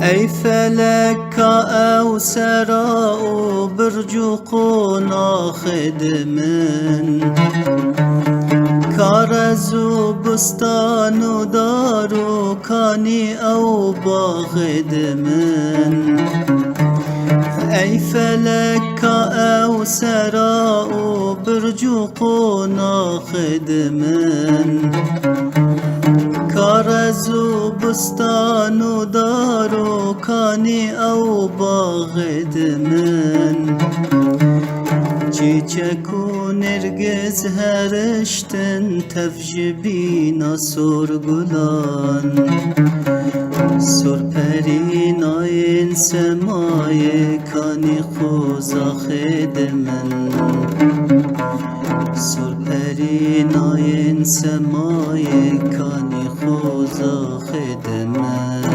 ای فلک او سرا و برج و قناخد من، کارز و بستان و دار و کانی او باغد من. ای فلک او سرا و برج و قناخد من، کارز و بستان و دار و کانی او باغد من. چیچک و نرگز هرشتن تفجبینا سرگلان، سرپرین آین سمای کانی خوزا خد من، سرپرین آین سمای کانی خوزا خد من.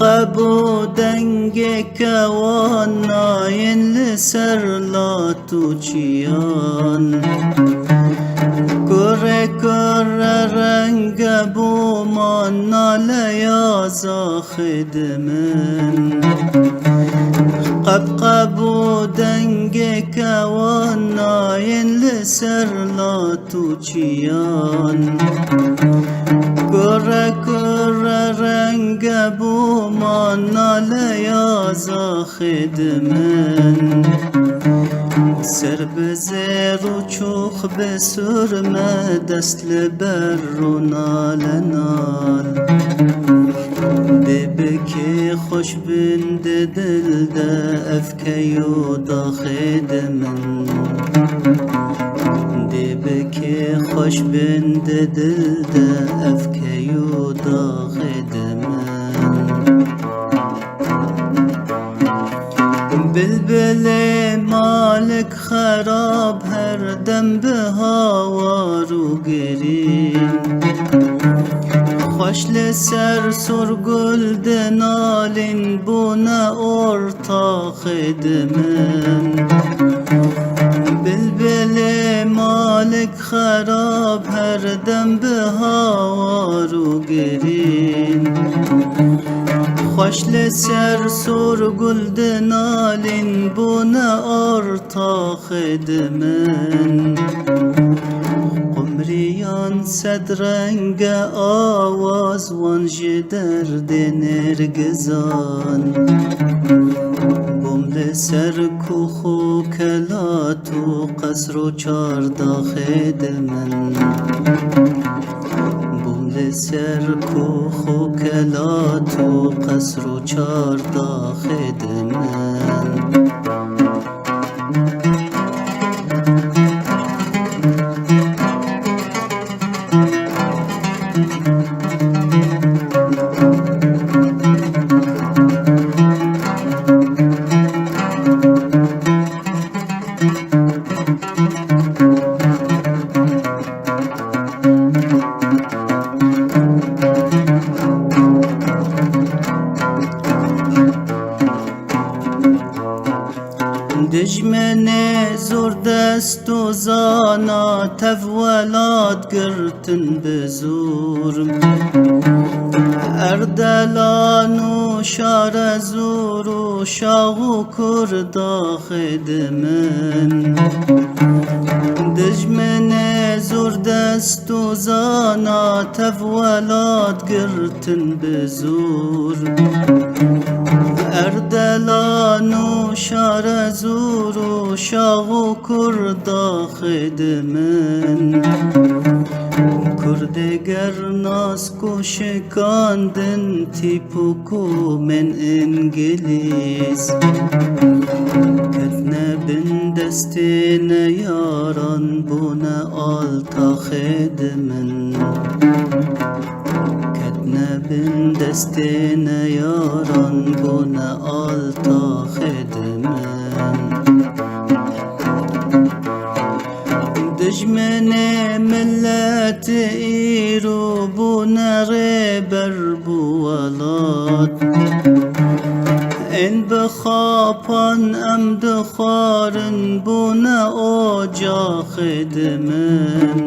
قب و دنگ کوان ناین لسر لاتو چیان، کره کره رنگ بومان نالیا زاخد من. قب و دنگ کوان ناین لسر لاتو چیان، کره کره رنگ بومان نالیا زاخد من. سر بزر و چوخ بسرمه دست لبر و نال نال، ببکی خوش بند دل ده افکی و داخد من. ببکی خوش بند دل ده افکی و داخد من. بلبل مالک خراب هر دم به هوار و گرین، خوش لسر سرگل دنالین بونه ارتا خد من. بلبل مالک خراب هر دم به هوار و گرین، خوش لسر سرگل دنالین بونه ارتا خد من. قمریان صد رنگ آواز وان جدرد نرگزان، بوم لسر کوخ و کلات و قصر و چاردا خد من. بوم لسر کوخ و کلات و قصر و چاردا خد من. دجمن زور دست و زانا تفولاد گرتن بزور، اردلان و شار زور و شاغ و کردا خد من. دجمن زور دست و زانا تفولاد گرتن بزور، اردلان و شار زور و شاغ و کردا خد من. Kurdeger nasku şekandın tipuku men İngiliz Ketne bin destine yaran buna alta khedmen Ketne bin destine yaran buna alta khedmen Dijmene millet îro bûne rêber bû welat En bixapan em dixwarin bûne oca xêdimin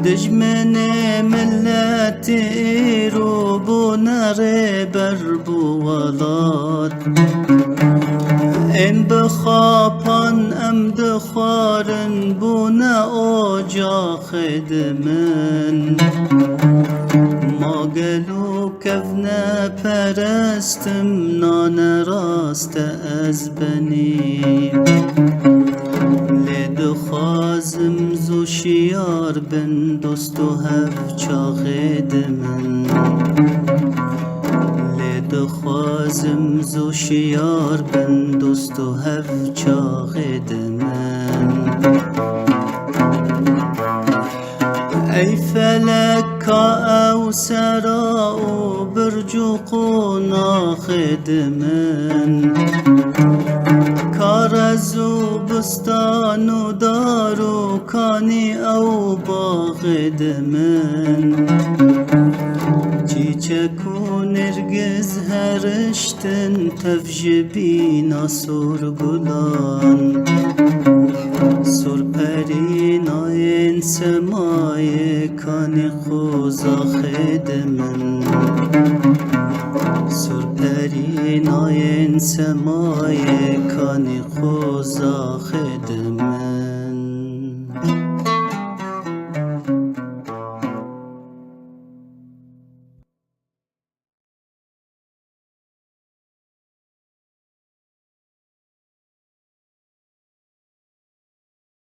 Dijmene millet îro bûne rêber bû welat En bixapan em dixwarin bûne oca xêdimin Ma gelo kevne perestim nane rast ez benîm Lê dixwazim zû şiyar bin dost û hevça xêdimin Dixwazim zû şiyar bin dost û hevça xêdimin Ey felek ka ew sera û birc û qûna xêdimin Karez û bistan û dar û kanî ew baxêdimin Çiçek û nergiz heriştin tev ji bîna sorgulan Sorperînayên semayê kanî xoza xêdimin Sorperînayên semayê kanî xoza xêdimin